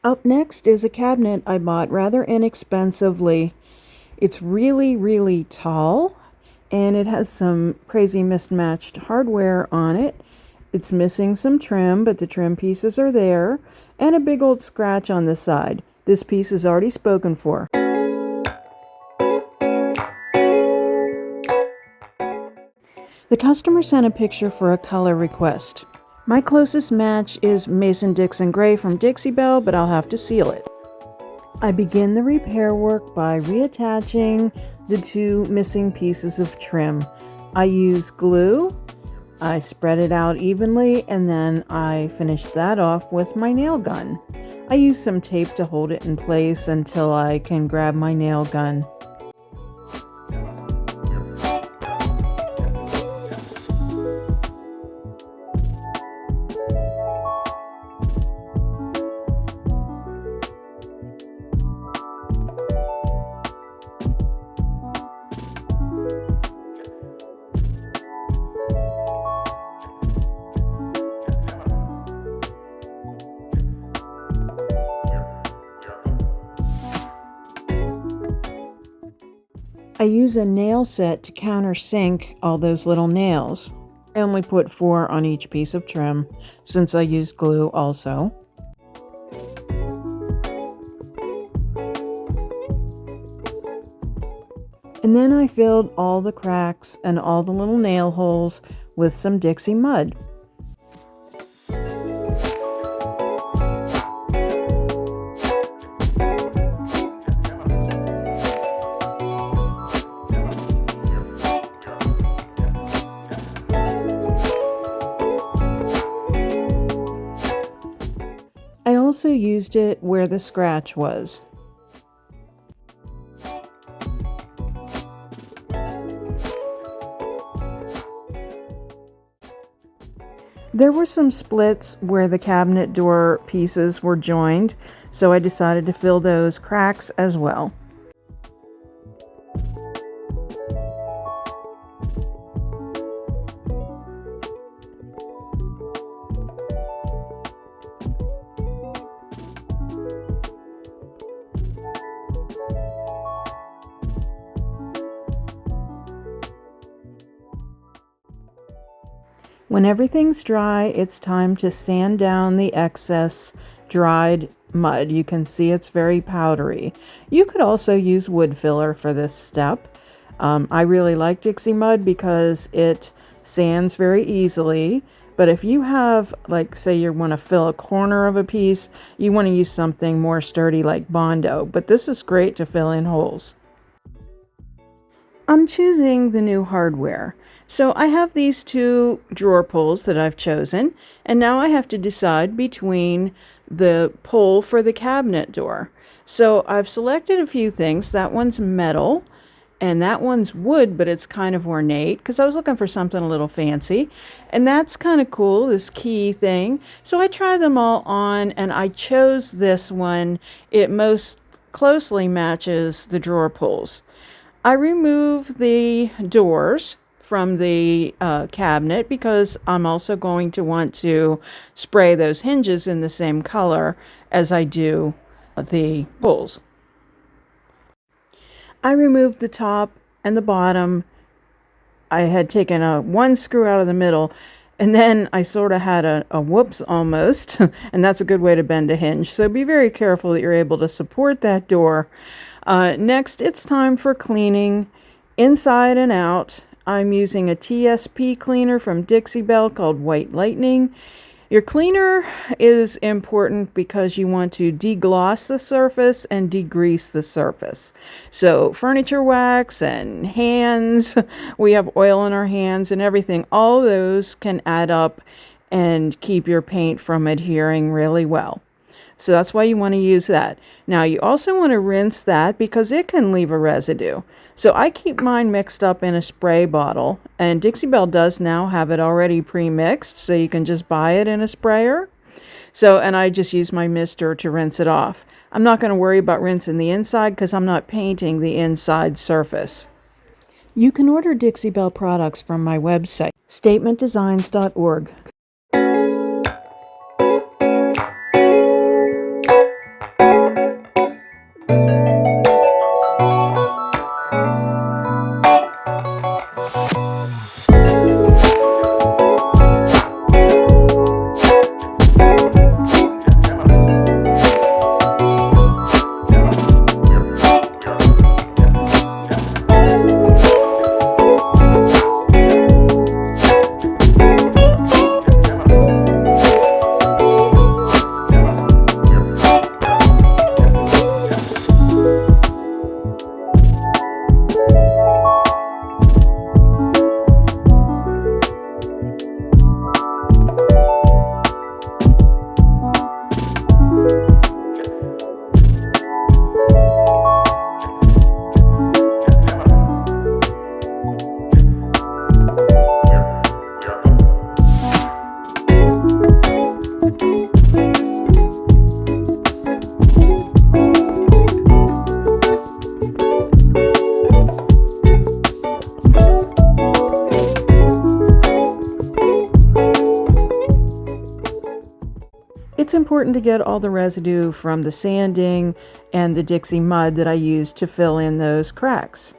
Up next is a cabinet I bought rather inexpensively. It's really, really tall, and it has some crazy mismatched hardware on it. It's missing some trim, but the trim pieces are there, and a big old scratch on the side. This piece is already spoken for. The customer sent a picture for a color request. My closest match is Mason-Dixon Gray from Dixie Belle, but I'll have to seal it. I begin the repair work by reattaching the two missing pieces of trim. I use glue, I spread it out evenly, and then I finish that off with my nail gun. I use some tape to hold it in place until I can grab my nail gun. I use a nail set to countersink all those little nails. I only put 4 on each piece of trim since I used glue also. And then I filled all the cracks and all the little nail holes with some Dixie mud. I also used it where the scratch was. There were some splits where the cabinet door pieces were joined, so I decided to fill those cracks as well. When everything's dry, it's time to sand down the excess dried mud. You can see it's very powdery. You could also use wood filler for this step. I really like Dixie mud because it sands very easily. But if you have, like, say you want to fill a corner of a piece, you want to use something more sturdy like Bondo. But this is great to fill in holes. I'm choosing the new hardware. So I have these 2 drawer pulls that I've chosen, and now I have to decide between the pull for the cabinet door. So I've selected a few things. That one's metal, and that one's wood, but it's kind of ornate because I was looking for something a little fancy. And that's kind of cool, this key thing. So I tried them all on, and I chose this one. It most closely matches the drawer pulls. I remove the doors from the cabinet because I'm also going to want to spray those hinges in the same color as I do the pulls. I removed the top and the bottom. I had taken one screw out of the middle, and then I sort of had a whoops almost, and that's a good way to bend a hinge. So be very careful that you're able to support that door. Next, it's time for cleaning inside and out. I'm using a TSP cleaner from Dixie Belle called White Lightning. Your cleaner is important because you want to degloss the surface and degrease the surface. So furniture wax and hands, we have oil in our hands and everything, all those can add up and keep your paint from adhering really well. So that's why you want to use that. Now you also want to rinse that because it can leave a residue. So I keep mine mixed up in a spray bottle, and Dixie Belle does now have it already pre-mixed, so you can just buy it in a sprayer. And I just use my mister to rinse it off. I'm not going to worry about rinsing the inside because I'm not painting the inside surface. You can order Dixie Belle products from my website, statementdesigns.org. important to get all the residue from the sanding and the Dixie mud that I used to fill in those cracks.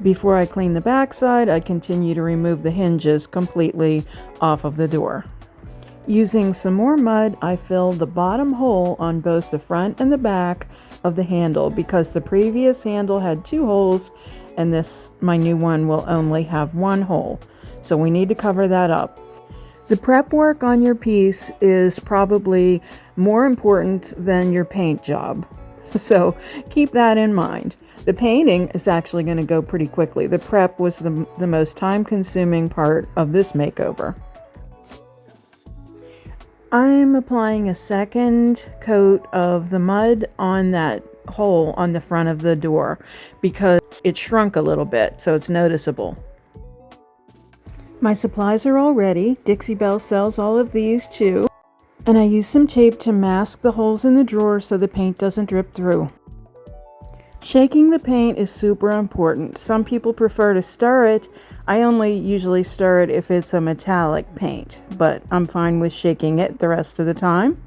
Before I clean the backside, I continue to remove the hinges completely off of the door. Using some more mud, I filled the bottom hole on both the front and the back of the handle because the previous handle had 2 holes and this, my new one, will only have 1 hole. So we need to cover that up. The prep work on your piece is probably more important than your paint job. So keep that in mind. The painting is actually going to go pretty quickly. The prep was the most time-consuming part of this makeover. I'm applying a second coat of the mud on that hole on the front of the door because it shrunk a little bit, so it's noticeable. My supplies are all ready. Dixie Belle sells all of these too. And I use some tape to mask the holes in the drawer so the paint doesn't drip through. Shaking the paint is super important. Some people prefer to stir it. I only usually stir it if it's a metallic paint, but I'm fine with shaking it the rest of the time.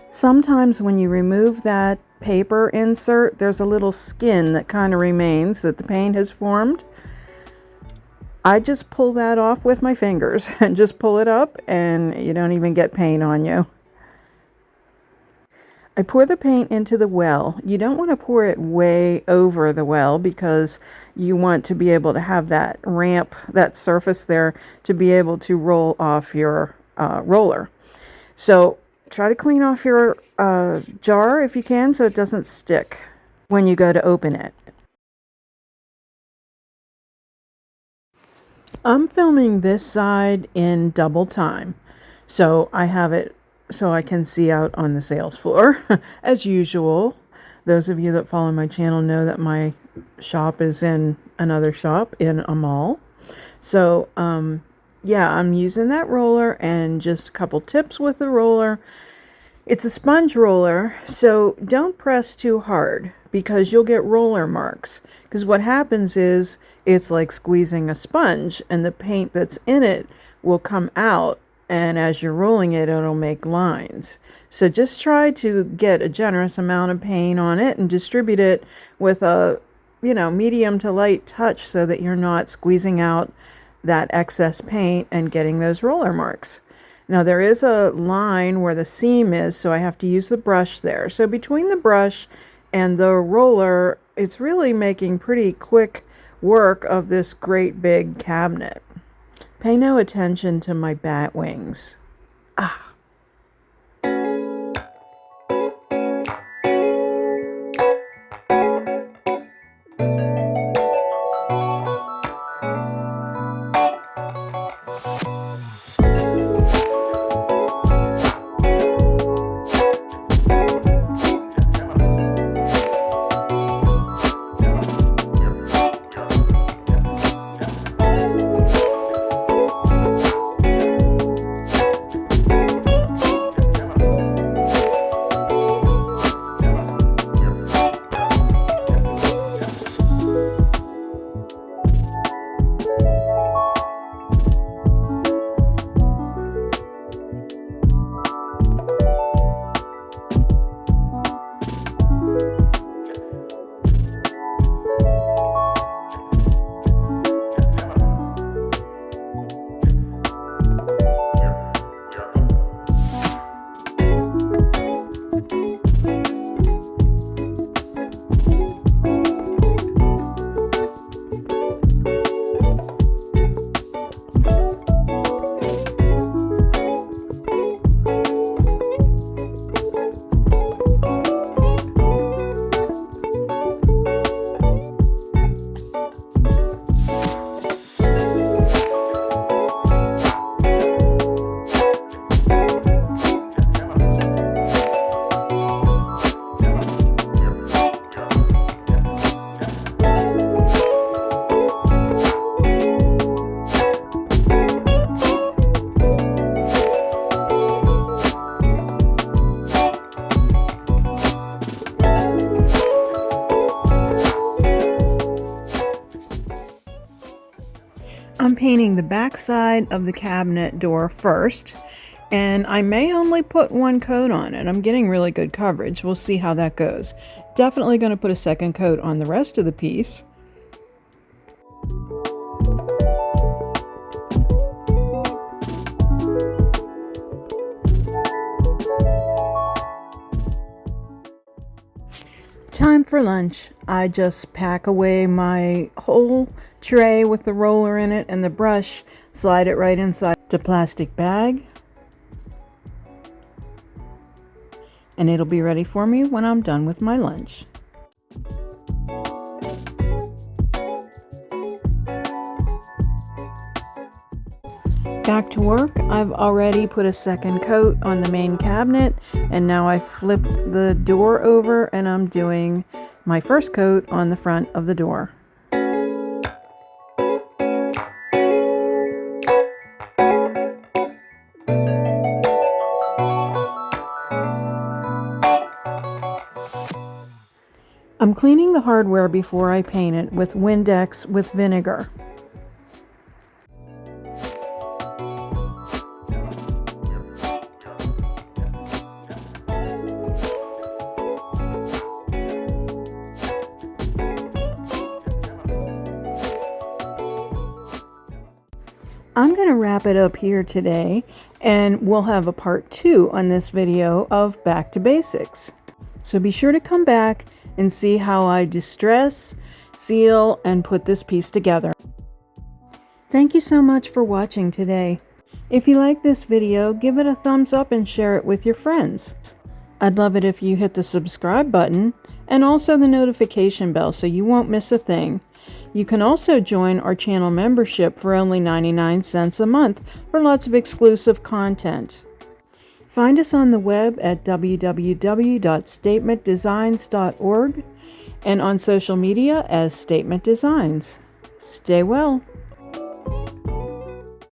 Sometimes when you remove that paper insert, there's a little skin that kind of remains that the paint has formed. I just pull that off with my fingers and just pull it up and you don't even get paint on you. I pour the paint into the well. You don't want to pour it way over the well because you want to be able to have that ramp, that surface there, to be able to roll off your roller. So try to clean off your jar if you can so it doesn't stick when you go to open it. I'm filming this side in double time, so I have it so I can see out on the sales floor as usual. Those of you that follow my channel know that my shop is in another shop in a mall. So yeah, I'm using that roller and just a couple tips with the roller. It's a sponge roller, so don't press too hard because you'll get roller marks. Because what happens is it's like squeezing a sponge and the paint that's in it will come out, and as you're rolling it, it'll make lines. So just try to get a generous amount of paint on it and distribute it with a, medium to light touch so that you're not squeezing out that excess paint and getting those roller marks. Now there is a line where the seam is, so I have to use the brush there. So between the brush and the roller, it's really making pretty quick work of this great big cabinet. Pay no attention to my bat wings. painting the back side of the cabinet door first, and I may only put one coat on it. I'm getting really good coverage. We'll see how that goes. Definitely going to put a second coat on the rest of the piece. Time for lunch. I just pack away my whole tray with the roller in it and the brush, slide it right inside the plastic bag, and it'll be ready for me when I'm done with my lunch. Back to work. I've already put a second coat on the main cabinet, and now I flipped the door over and I'm doing my first coat on the front of the door. I'm cleaning the hardware before I paint it with Windex with vinegar. I'm going to wrap it up here today, and we'll have a part 2 on this video of Back to Basics. So be sure to come back and see how I distress, seal, and put this piece together. Thank you so much for watching today. If you like this video, give it a thumbs up and share it with your friends. I'd love it if you hit the subscribe button and also the notification bell so you won't miss a thing. You can also join our channel membership for only 99 cents a month for lots of exclusive content. Find us on the web at www.statementdesigns.org and on social media as Statement Designs. Stay well.